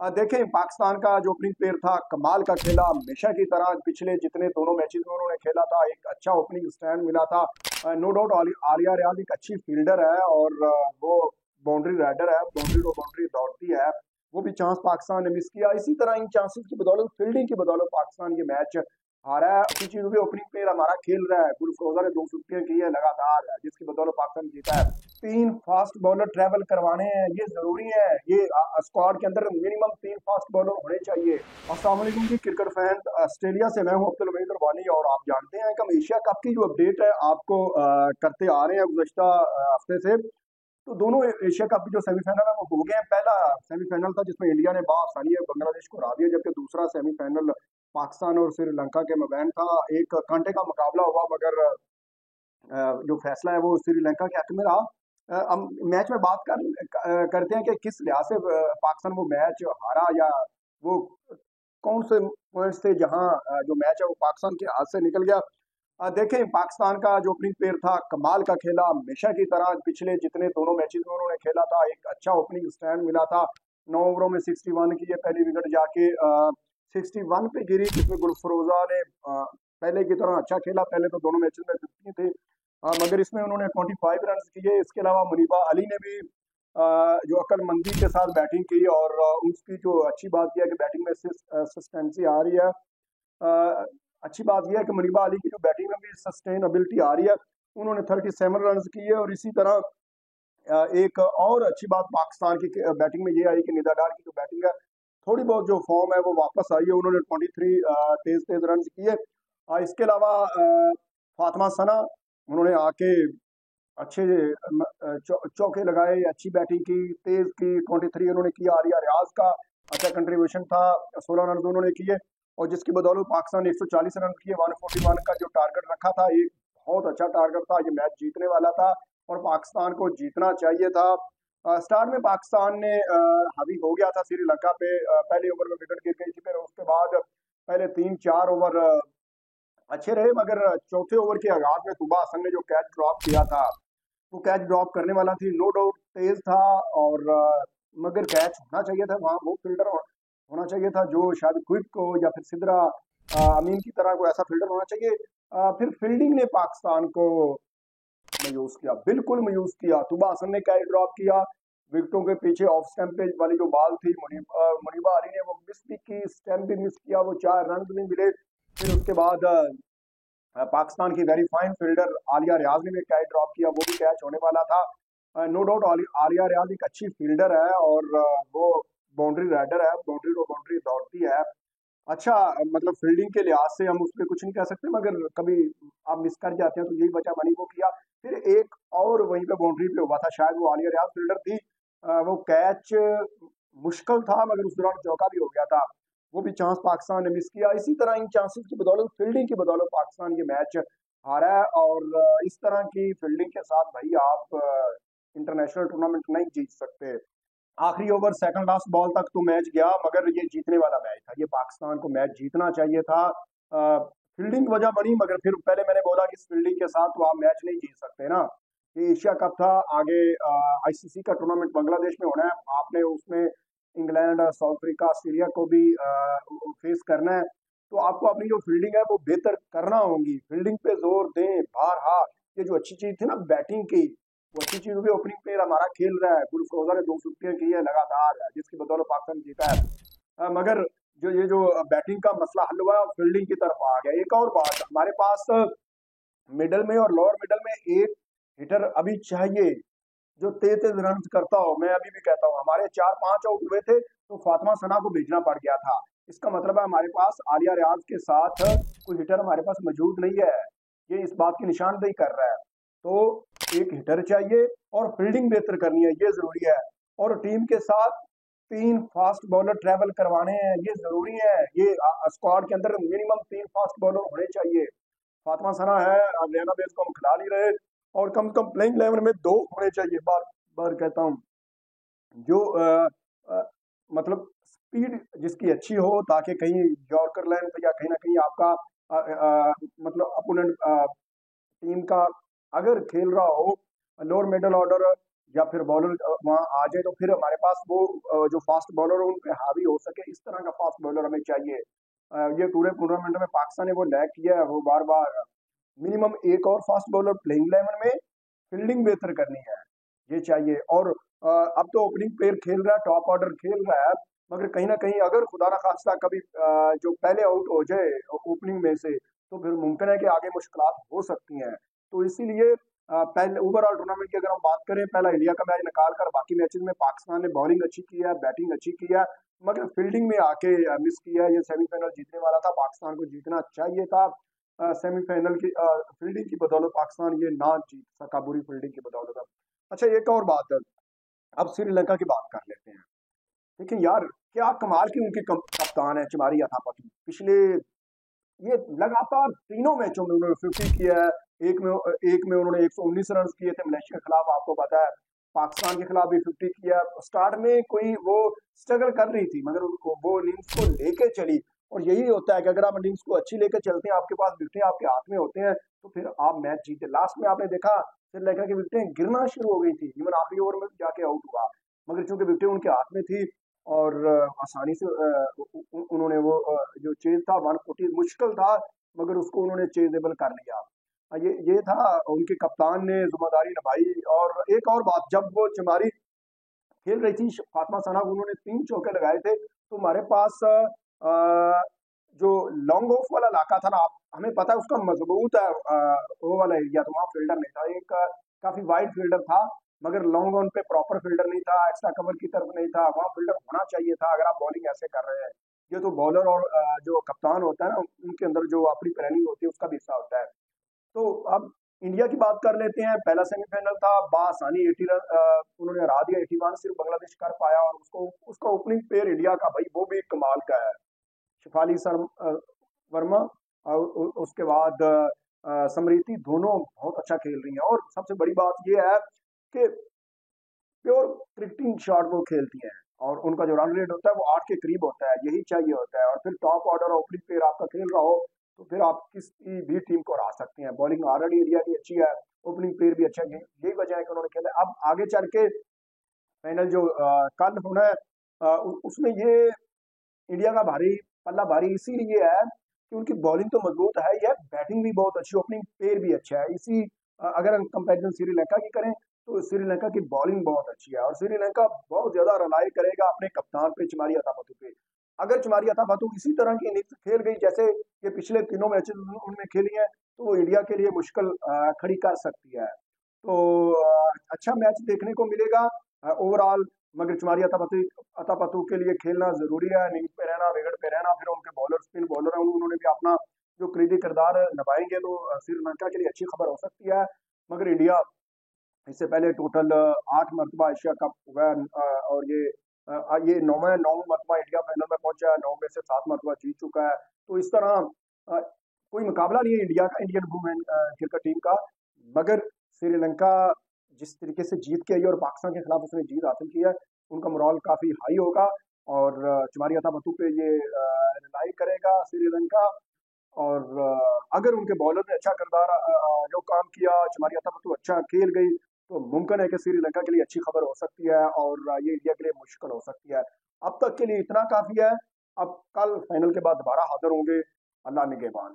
देखें पाकिस्तान का जो ओपनिंग पेयर था कमाल का खेला हमेशा की तरह। पिछले जितने दोनों मैचेस में उन्होंने खेला था एक अच्छा ओपनिंग स्टैंड मिला था। नो डाउट आलिया रियाज एक अच्छी फील्डर है और वो बाउंड्री राइडर है, बाउंड्री टू बाउंड्री दौड़ती है। वो भी चांस पाकिस्तान ने मिस किया। इसी तरह इन चांसेस की बदौलत, फील्डिंग की बदौलत पाकिस्तान ये मैच हारा है। अच्छी चीज भी ओपनिंग प्लेयर हमारा खेल रहा है, गुलफरोजा ने 2 छुट्टियां की है लगातार, जिसकी बदौलत पाकिस्तान जीता है। 3 फास्ट बॉलर ट्रैवल करवाने हैं, ये जरूरी है। ये स्क्वाड के अंदर मिनिमम 3 फास्ट बॉलर होने चाहिए। अस्सलाम वालेकुम जी क्रिकेट फैन, ऑस्ट्रेलिया से मैं हूं अब्दुल हमीद रबानी। और आप जानते हैं कि हम एशिया कप की जो अपडेट है आपको करते आ रहे हैं गुज़श्ता हफ्ते से। तो दोनों एशिया कप की जो सेमीफाइनल है वो हो गए हैं। पहला सेमीफाइनल था जिसमें इंडिया ने बाआसानी बांग्लादेश को हरा दिया, जबकि दूसरा सेमीफाइनल पाकिस्तान और श्रीलंका के मबैन था। एक कांटे का मुकाबला हुआ, मगर जो फैसला है वो श्रीलंका के हक में रहा। हम मैच में बात करते हैं कि किस लिहाज से पाकिस्तान वो मैच हारा, या वो कौन से पॉइंट्स थे जहां जो मैच है वो पाकिस्तान के हाथ से निकल गया। देखें पाकिस्तान का जो ओपनिंग पेयर था कमाल का खेला हमेशा की तरह। पिछले जितने दोनों मैचेस में उन्होंने खेला था एक अच्छा ओपनिंग स्टैंड मिला था। 9 ओवरों में 61 की ये पहली विकेट जाके 61 पे गिरी, जिसमें गुलफरोजा ने पहले की तरह अच्छा खेला। पहले तो दोनों मैचेस में 50 थे, मगर इसमें उन्होंने 25 रन किए। इसके अलावा मुनीबा अली ने भी जो अक्लमंदी के साथ बैटिंग की, और उसकी जो अच्छी बात यह है कि बैटिंग में सस्टेंसी आ रही है। अच्छी बात यह है कि मुनीबा अली की जो बैटिंग में भी सस्टेनेबिलिटी आ रही है। उन्होंने 37 रन किए। और इसी तरह एक और अच्छी बात पाकिस्तान की बैटिंग में ये आई कि निदा डार की जो बैटिंग है, थोड़ी बहुत जो फॉर्म है वो वापस आई है। उन्होंने 23 तेज तेज रन किए। इसके अलावा फातिमा सना, उन्होंने आके अच्छे चौके लगाए, अच्छी बैटिंग की, तेज की, 23 उन्होंने किया। आलिया रियाज का अच्छा कंट्रीब्यूशन था, 16 रन उन्होंने किए। और जिसकी बदौलत पाकिस्तान ने 140 रन किए। 141 का जो टारगेट रखा था, एक बहुत अच्छा टारगेट था, ये मैच जीतने वाला था और पाकिस्तान को जीतना चाहिए था। स्टार्ट में पाकिस्तान ने हावी हो गया था श्रीलंका पे। पहले ओवर में विकेट गिर गई थी, फिर उसके बाद पहले 3-4 ओवर अच्छे रहे, मगर चौथे ओवर के आगाज में तुबा हसन ने जो कैच ड्रॉप किया था, वो कैच ड्रॉप करने वाला थी, नो डाउट तेज था। और मगर कैच होना चाहिए था वहां, वो फील्डर होना चाहिए था जो शायद क्विक को या फिर सिद्रा अमीन की तरह को ऐसा फील्डर होना चाहिए। फिर फील्डिंग ने पाकिस्तान को मायूस किया, बिल्कुल मायूस किया। तुबा हसन ने कैच ड्रॉप किया, विकेटों के पीछे ऑफ स्टंप पे वाली जो बॉल थी, मुनीबा अली ने वो मिस भी की, स्टंप भी मिस किया, वो 4 रन भी मिले। फिर उसके बाद पाकिस्तान की वेरी फाइन फील्डर आलिया रियाज ने भी कैच ड्रॉप किया, वो भी कैच होने वाला था। नो डाउट आलिया रियाज एक अच्छी फील्डर है और वो बाउंड्री राइडर है, बाउंड्री टू बाउंड्री दौड़ती है। अच्छा, मतलब फील्डिंग के लिहाज से हम उस पर कुछ नहीं कह सकते, मगर कभी आप मिस कर जाते हैं तो यही बचा बनी वो किया। फिर एक और वहीं पे बाउंड्री पे हुआ था, शायद वो आलिया रियाज फील्डर थी। वो कैच मुश्किल था, मगर उस दौरान चौका भी हो गया था। वो भी चांस पाकिस्तान ने मिस किया। इसी तरह इन चांसेस की बदौलत, फील्डिंग की बदौलत पाकिस्तान ये मैच हारा है। और इस तरह की फील्डिंग के साथ भाई आप इंटरनेशनल टूर्नामेंट नहीं जीत सकते। आखिरी ओवर सेकंड लास्ट बॉल तक तो मैच गया, मगर ये जीतने वाला मैच था, ये पाकिस्तान को मैच जीतना चाहिए था। फील्डिंग वजह बनी, मगर फिर पहले मैंने बोला कि इस फील्डिंग के साथ तो आप मैच नहीं जीत सकते ना। ये एशिया कप था, आगे आईसीसी का टूर्नामेंट बांग्लादेश में होना है, आपने उसमें इंग्लैंड, साउथ अफ्रीका, ऑस्ट्रेलिया को भी फेस करना है। तो आपको अपनी जो फील्डिंग है वो बेहतर करना होगी, फील्डिंग पे जोर दें। बार हाँ, ये जो अच्छी चीज थी ना बैटिंग की, वो अच्छी चीज भी ओपनिंग प्लेयर हमारा खेल रहा है। गुलफरोजा ने 2 छुट्टियां की है लगातार, जिसकी बदौलत पाकिस्तान जीता है। मगर जो ये जो बैटिंग का मसला हल हुआ, फील्डिंग की तरफ आ गया। एक और बात, हमारे पास मिडल में और लोअर मिडल में एक हिटर अभी चाहिए जो तेज तेज रन करता हो। मैं अभी भी कहता हूँ, हमारे 4-5 आउट हुए थे तो फातिमा सना को भेजना पड़ गया था। इसका मतलब है हमारे पास आलिया रियाज के साथ कोई हिटर हमारे पास मौजूद नहीं है, ये इस बात की निशानदेही कर रहा है। तो एक हिटर चाहिए और फील्डिंग बेहतर करनी है, ये जरूरी है। और टीम के साथ 3 फास्ट बॉलर ट्रैवल करवाने हैं, ये जरूरी है। ये स्क्वाड के अंदर मिनिमम 3 फास्ट बॉलर होने चाहिए। फातिमा सना है, लेना बेस को हम खिला नहीं रहे, और कम से कम प्लेइंग 11 में 2 होने चाहिए। बार बार कहता हूँ, जो अ, मतलब स्पीड जिसकी अच्छी हो, ताकि कहीं यॉर्कर लाइन पे या कहीं ना कहीं आपका मतलब अपोनेंट टीम का अगर खेल रहा हो लोअर मिडल ऑर्डर या फिर बॉलर वहाँ आ जाए तो फिर हमारे पास वो जो फास्ट बॉलर है उन पे हावी हो सके, इस तरह का फास्ट बॉलर हमें चाहिए। ये पूरे टूर्नामेंट में पाकिस्तान ने वो लैग किया है, वो बार बार मिनिमम एक और फास्ट बॉलर प्लेइंग 11 में, फील्डिंग बेहतर करनी है, ये चाहिए। और अब तो ओपनिंग प्लेयर खेल रहा है, टॉप ऑर्डर खेल रहा है, मगर कहीं ना कहीं अगर खुदा ना खास्ता कभी जो पहले आउट हो जाए ओपनिंग में से, तो फिर मुमकिन है कि आगे मुश्किलात हो सकती हैं। तो इसीलिए पहले ओवरऑल टूर्नामेंट की अगर हम बात करें, पहला इंडिया का मैच निकाल कर बाकी मैचेस में पाकिस्तान ने बॉलिंग अच्छी की है, बैटिंग अच्छी की है, मगर फील्डिंग में आके मिस किया है। ये सेमीफाइनल जीतने वाला था, पाकिस्तान को जीतना चाहिए था। सेमीफाइनल की फील्डिंग की बदौलत पाकिस्तान ये ना जीत सका, बुरी फील्डिंग की बदौलत। अच्छा, एक और बात है, अब श्रीलंका की बात कर लेते हैं। लेकिन यार, क्या कमाल की उनकी कप्तान है चिमारी अथापति। पिछले ये लगातार तीनों मैचों में उन्होंने 50 किया है। एक में उन्होंने 119 रन किए थे मलेशिया के खिलाफ, आपको पता है। पाकिस्तान के खिलाफ भी 50 किया। स्टार्ट में कोई वो स्ट्रगल कर रही थी, मगर उनको वो इनिंग्स को लेके चली। और यही होता है कि अगर आप इनिंग्स को अच्छी लेकर चलते हैं, आपके पास विकेटें आपके हाथ में होते हैं, तो फिर आप मैच जीते। लास्ट में आपने देखा श्रीलंका की विकेटें गिरना शुरू हो गई थी, इवन आखिरी ओवर में जाके आउट हुआ, मगर चूंकि विकेटें उनके हाथ में थी और आसानी से उन्होंने वो जो चेज था 140 मुश्किल था, मगर उसको उन्होंने चेजेबल कर लिया। ये था, उनके कप्तान ने जिम्मेदारी निभाई। और एक और बात, जब वो चमारी खेल रही थी फातिमा सना, उन्होंने 3 चौके लगाए थे, तो हमारे पास जो लॉन्ग ऑफ वाला इलाका था ना, हमें पता है उसका मजबूत है वो वाला एरिया, तो वहाँ फील्डर नहीं था, एक काफी वाइड फील्डर था, मगर लॉन्ग ऑन पे प्रॉपर फील्डर नहीं था, एक्स्ट्रा कवर की तरफ नहीं था। वहाँ फील्डर होना चाहिए था अगर आप बॉलिंग ऐसे कर रहे हैं। ये तो बॉलर और जो कप्तान होता है ना, उनके अंदर जो अपनी प्लानिंग होती है उसका भी हिस्सा होता है। तो अब इंडिया की बात कर लेते हैं। पहला सेमीफाइनल था, बासानी 80 रन उन्होंने हरा दिया, 81 सिर्फ बांग्लादेश कर पाया। और उसको उसका ओपनिंग प्लेयर इंडिया का भाई वो भी कमाल का है, शिफाली वर्मा। और उसके बाद समृति, दोनों बहुत अच्छा खेल रही हैं। और सबसे बड़ी बात यह है कि प्योर क्रिकेटिंग शॉट वो खेलती हैं, और उनका जो रन रेट होता है वो 8 के करीब होता है, यही चाहिए होता है। और फिर टॉप ऑर्डर ओपनिंग प्लेयर आपका खेल रहा हो, तो फिर आप किसी भी टीम को हरा सकते हैं। बॉलिंग ऑलरेडी इंडिया की अच्छी है, ओपनिंग प्लेयर भी अच्छा है, यही वजह है कि उन्होंने खेला। अब आगे चल के फाइनल जो कल होना है, उसमें ये इंडिया का भारी पल्ला भारी इसीलिए है कि उनकी बॉलिंग तो मजबूत है ही है, बैटिंग भी बहुत अच्छी, ओपनिंग पेयर भी अच्छा है। अगर हम कंपेरिजन श्रीलंका की करें, तो श्रीलंका की बॉलिंग बहुत अच्छी है, और श्रीलंका बहुत ज्यादा रिलाई करेगा अपने कप्तान पे, चमारी अथापतु पे। अगर चमारी अथापतु इसी तरह की इनिंग्स खेल गई जैसे ये पिछले तीनों मैचेस उनमें खेली हैं, तो वो इंडिया के लिए मुश्किल खड़ी कर सकती है। तो अच्छा मैच देखने को मिलेगा ओवरऑल। मगर चुमारी अतापतु के लिए खेलना जरूरी है, नींद पे रहना, विकेट पे रहना। फिर उनके बॉलर, स्पिन बॉलर हैं, उन्होंने भी अपना जो कलीदी किरदार निभाएंगे, तो श्रीलंका के लिए अच्छी खबर हो सकती है। मगर इंडिया इससे पहले टोटल 8 मरतबा एशिया कप हुआ है, और ये नौ मरतबा इंडिया फाइनल में पहुंचा है, 9 में से 7 मरतबा जीत चुका है। तो इस तरह कोई मुकाबला नहीं है इंडिया का, इंडियन वुमेन क्रिकेट टीम का। मगर श्रीलंका जिस तरीके से जीत के आई और पाकिस्तान के खिलाफ उसने जीत हासिल की है, उनका मोरल काफी हाई होगा। और चुमारी अतापतु पे ये रिलाई करेगा श्रीलंका। और अगर उनके बॉलर ने अच्छा किरदार जो काम किया, चुमारी अतापतु अच्छा खेल गई, तो मुमकिन है कि श्रीलंका के लिए अच्छी खबर हो सकती है, और ये इंडिया के लिए मुश्किल हो सकती है। अब तक के लिए इतना काफी है। अब कल फाइनल के बाद दोबारा हाजिर होंगे। अल्लाह निगहबान।